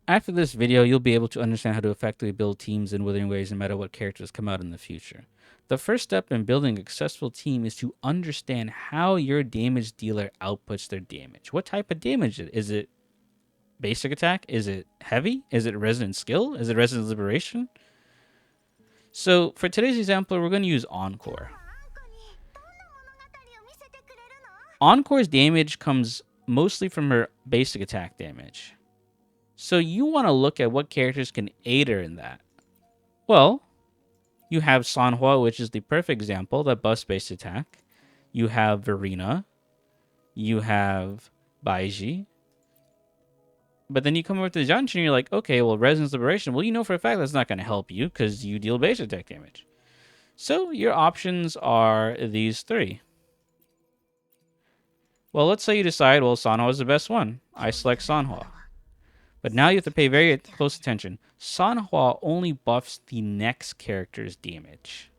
After this video, you'll be able to understand how to effectively build teams in Wuthering Waves no matter what characters come out in the future. The first step in building a successful team is to understand how your damage dealer outputs their damage. What type of damage is it? Basic attack? Is it heavy? Is it resonant skill? Is it resonant liberation? So for today's example, we're going to use Encore. Encore's damage comes mostly from her basic attack damage. So you want to look at what characters can aid her in that. Well, you have Sanhua, which is the perfect example that buffs base attack. You have Verena. You have Baiji. But then you come over to the Junction and you're like, okay, well, Resonance Liberation. Well, you know for a fact that's not going to help you because you deal base attack damage. So your options are these three. Well, let's say you decide, well, Sanhua is the best one. I select Sanhua. But now you have to pay very close attention. Sanhua only buffs the next character's damage.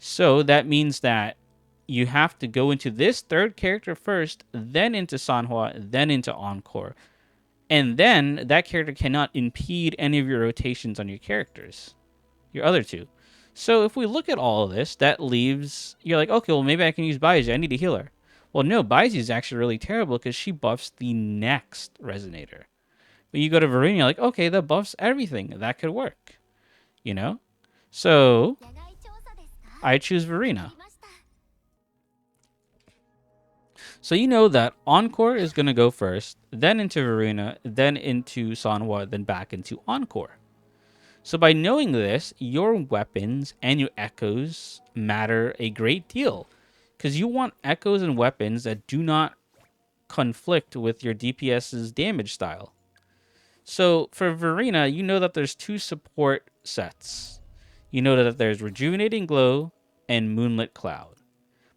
So that means that you have to go into this third character first, then into Sanhua, then into Encore. And then that character cannot impede any of your rotations on your characters, your other two. So if we look at all of this, that leaves, you're like, okay, well, maybe I can use Baiji. I need a healer. Well, no, Baiji is actually really terrible because she buffs the next Resonator. But you go to Verena, you're like, okay, that buffs everything. That could work, you know? So I choose Verena. So you know that Encore is going to go first, then into Verena, then into Sanhua, then back into Encore. So by knowing this, your weapons and your echoes matter a great deal. Because you want echoes and weapons that do not conflict with your DPS's damage style. So for Verena, you know that there's two support sets. You know that there's Rejuvenating Glow and Moonlit Cloud.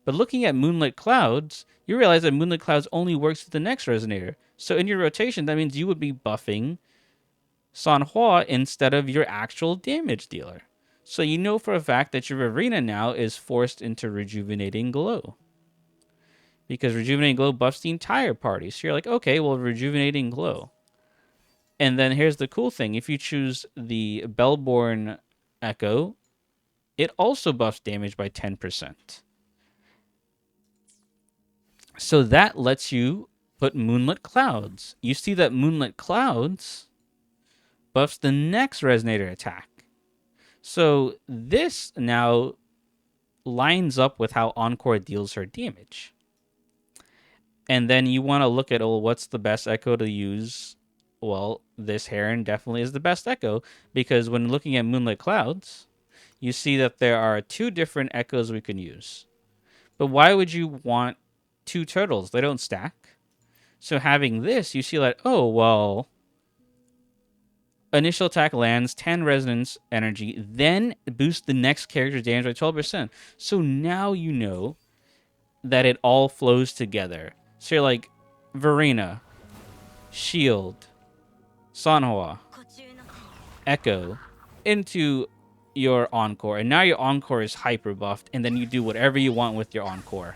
But looking at Moonlit Clouds, you realize that Moonlit Clouds only works with the next Resonator. So in your rotation, that means you would be buffing Sanhua instead of your actual damage dealer. So you know for a fact that your Verena now is forced into Rejuvenating Glow. Because Rejuvenating Glow buffs the entire party. So you're like, okay, well, Rejuvenating Glow. And then here's the cool thing. If you choose the Bellborn Echo, it also buffs damage by 10%. So that lets you put Moonlit Clouds. You see that Moonlit Clouds buffs the next Resonator attack. So this now lines up with how Encore deals her damage. And then you want to look at, oh, what's the best Echo to use? Well, this Heron definitely is the best Echo, because when looking at Moonlit Clouds, you see that there are two different Echoes we can use. But why would you want two turtles? They don't stack. So having this, you see that, oh, well, initial attack lands 10 resonance energy, then boost the next character's damage by 12%. So now you know that it all flows together. So you're like, Verena, Shield, Sanhua, Echo, into your Encore. And now your Encore is hyper buffed, and then you do whatever you want with your Encore.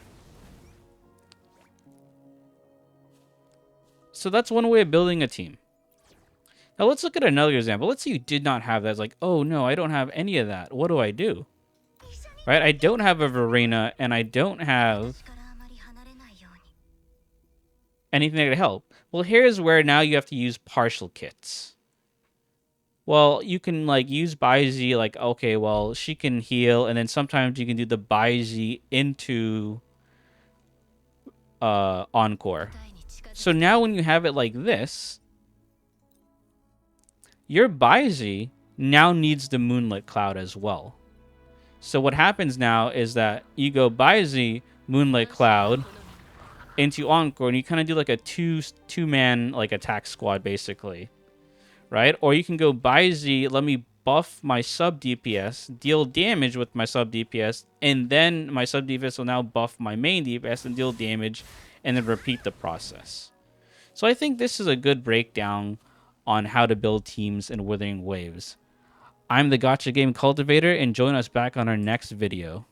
So that's one way of building a team. Now let's look at another example. Let's say you did not have that. It's like, oh no, I don't have any of that. What do I do? Right? I don't have a Verena, and I don't have anything that could help. Well, here's where now you have to use partial kits. Well, you can like use Baiji, like, okay, well, she can heal, and then sometimes you can do the Baiji into Encore. So now when you have it like this, your Baiji now needs the Moonlit Cloud as well. So what happens now is that you go Baiji, Moonlit Cloud into Encore, and you kind of do like a two-man like attack squad basically, right? Or you can go Baiji, let me buff my sub DPS, deal damage with my sub DPS, and then my sub DPS will now buff my main DPS and deal damage, and then repeat the process. So I think this is a good breakdown on how to build teams in Wuthering Waves. I'm the Gotcha Game Cultivator, and join us back on our next video.